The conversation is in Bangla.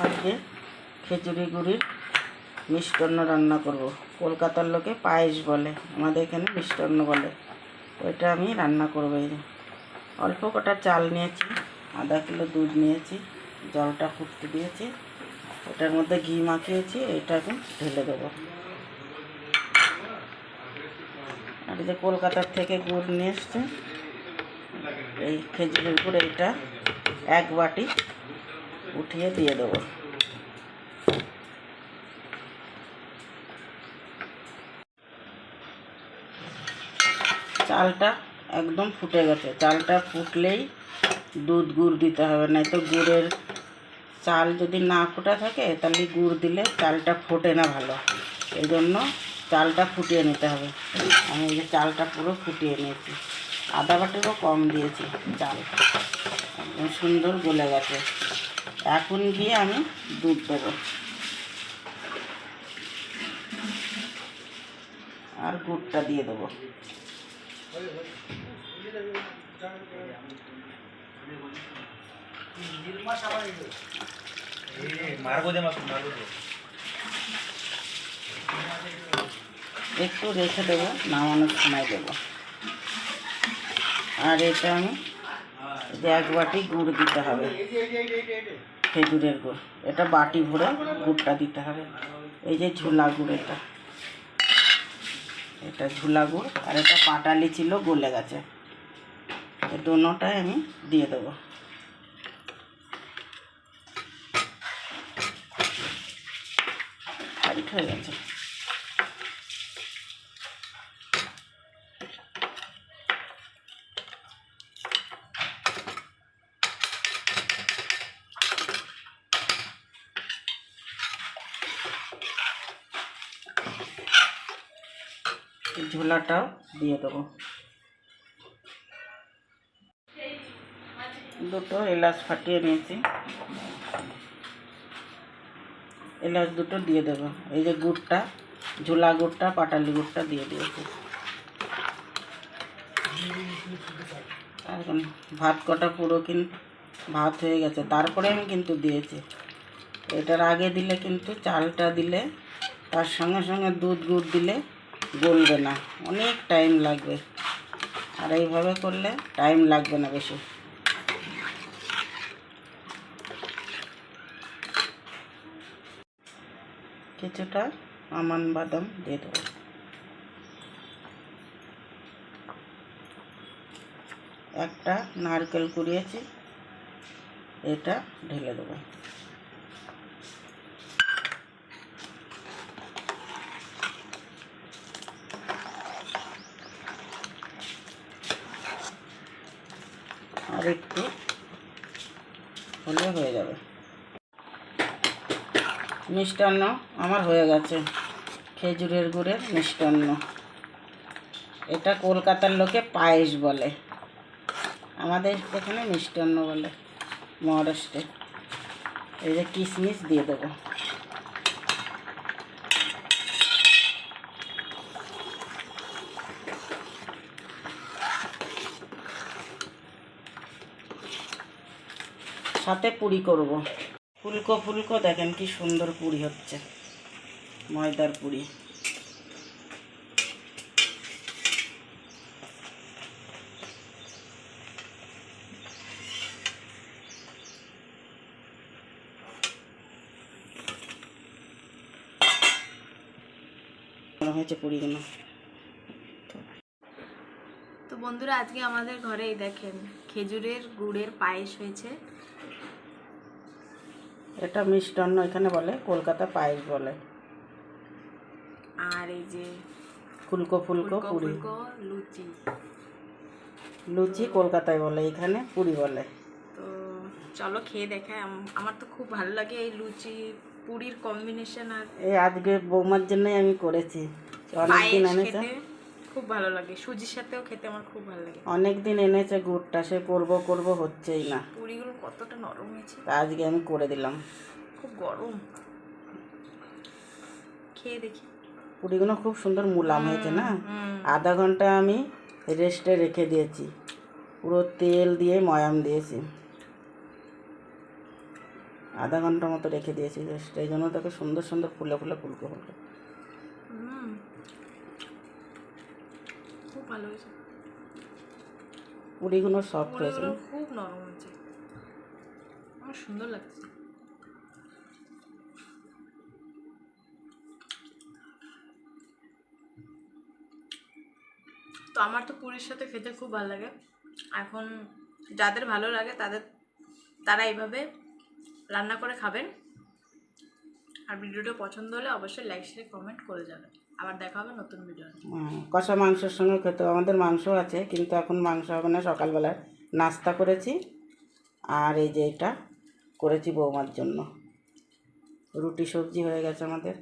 আজকে খিচুড়ি গুড়ির মিষ্টান্ন রান্না করব। কলকাতার লোকে পায়েস বলে, আমাদের এখানে মিষ্টান্ন বলে। ওইটা আমি রান্না করব। এই যে অল্প কটা চাল নিয়েছি, আধা কিলো দুধ নিয়েছি, জলটা ফুটতে দিয়েছি, ওটার মধ্যে ঘি মাখিয়েছি, এটা এখন ঢেলে দেবো। আর যে কলকাতার থেকে গুড় নিয়ে এসছে, এই খেজুরের গুড়, এইটা এক বাটি উঠিয়ে দিয়ে দেবো। চালটা একদম ফুটে গেছে, চালটা ফুটলেই দুধ গুড় দিতে হবে, নাই তো গুড়ের চাল যদি না ফোটা থাকে তাহলে গুড় দিলে চালটা ফোটে না ভালো। এই জন্য চালটা ফুটিয়ে নিতে হবে। আমি এই যে চালটা পুরো ফুটিয়ে নিয়েছি, আধা বাটিরও কম দিয়েছি চাল, একদম সুন্দর গলে গেছে। এখন গিয়ে আমি দুধ দেবো আর গুড়টা দিয়ে দেবো। একটু রেখে দেবো, নামানোর সময় দেবো। আর এটা আমি যে এক বাটি গুড় দিতে হবে, খেজুরের গুড়, এটা বাটি ভরে গুড়টা দিতে হবে। এই যে ঝোলা গুড়, এটা ঝোলা গুড়, আর এটা পাটালি ছিল গলে গেছে। এই দুটোটাই আমি দিয়ে দেবো। টাইট হয়ে গেছে। ঝোলাটাও দিয়ে দেবো। দুটো এলাচ ফাটিয়ে নিয়েছি, এলাচ দুটো দিয়ে দেবো। এই যে গুড়টা, ঝোলা গুড়টা, পাটালি গুড়টা দিয়ে দিয়েছি। এখন ভাত কটা পুরো ভাত হয়ে গেছে, তারপরে আমি কিন্তু দিয়েছি। এটার আগে দিলে কিন্তু, চালটা দিলে তার সঙ্গে সঙ্গে দুধ গুড় দিলে গলবে না, অনেক টাইম লাগবে। আর এইভাবে করলে টাইম লাগবে না বেশি। কিছুটা আমন্ড বাদাম দিয়ে দেবো। একটা নারকেল কুড়িয়েছি, এটা ঢেলে দেবো। আর একটু হলে হয়ে যাবে। মিষ্টান্ন আমার হয়ে গেছে, খেজুরের গুড়ের মিষ্টান্ন। এটা কলকাতার লোকে পায়েস বলে, আমাদের এখানে মিষ্টান্ন বলে, মহারাষ্ট্রে। এই যে কিশমিশ দিয়ে দেবো। সাথে পুরি করব, ফুলকো ফুলকো, দেখেন কি সুন্দর পুরি হচ্ছে, ময়দার পুরি। হয়েছে পুরিগুলো। তো বন্ধুরা, আজকে আমাদের ঘরেই দেখেন খেজুরের গুড়ের পায়েস হয়েছে। এটা মিষ্টান্ন এখানে বলে, কলকাতা পায়েস বলে। আর এই যে ফুলকো ফুলকো পুরি, লুচি। লুচি কলকাতায় বলে, এখানে পুরি বলে। তো চলো খেয়ে দেখায়। আমার তো খুব ভালো লাগে এই লুচি পুরির কম্বিনেশন। আর এই আজকে বৌমার জন্যই আমি করেছি, অনেকদিন এনেছে, খুব ভালো লাগে। সুজির সাথেও খেতে আমার খুব ভালো লাগে। অনেকদিন এনেছে গুড়টা, সে করবো করবো হচ্ছেই না। পুরিগুলো কতটা নরম হয়েছে, আজকে আমি করে দিলাম। খুব গরম, খেয়ে দেখি। পুরিগুলো খুব সুন্দর মুলাম হয়েছে না। আধা ঘন্টা আমি রেস্টে রেখে দিয়েছি, পুরো তেল দিয়ে ময়াম দিয়েছি। আধা ঘন্টা মতো রেখে দিয়েছি, এই জন্য তাকে সুন্দর সুন্দর ফুলে ফুলে ফুলকো ফুলকো। খুব ভালো হয়েছে, পুরিগুলো সফট হয়েছে। পুরিগুলো খুব নরম হয়েছে, আমার সুন্দর লাগছে। তো আমার তো পুরীর সাথে খেতে খুব ভালো লাগে। এখন যাদের ভালো লাগে তারা এইভাবে রান্না করে খাবেন। আর ভিডিওটা পছন্দ হলে অবশ্যই লাইক শেয়ার কমেন্ট করে যাবেন। আবার দেখা হবে নতুন ভিডিও। কষা মাংসের সঙ্গে খেতে, আমাদের মাংস আছে কিন্তু এখন মাংস হবে না, সকালবেলায় নাস্তা করেছি। আর এই যে এটা করেছি বৌমার জন্য, রুটি সবজি হয়ে গেছে আমাদের।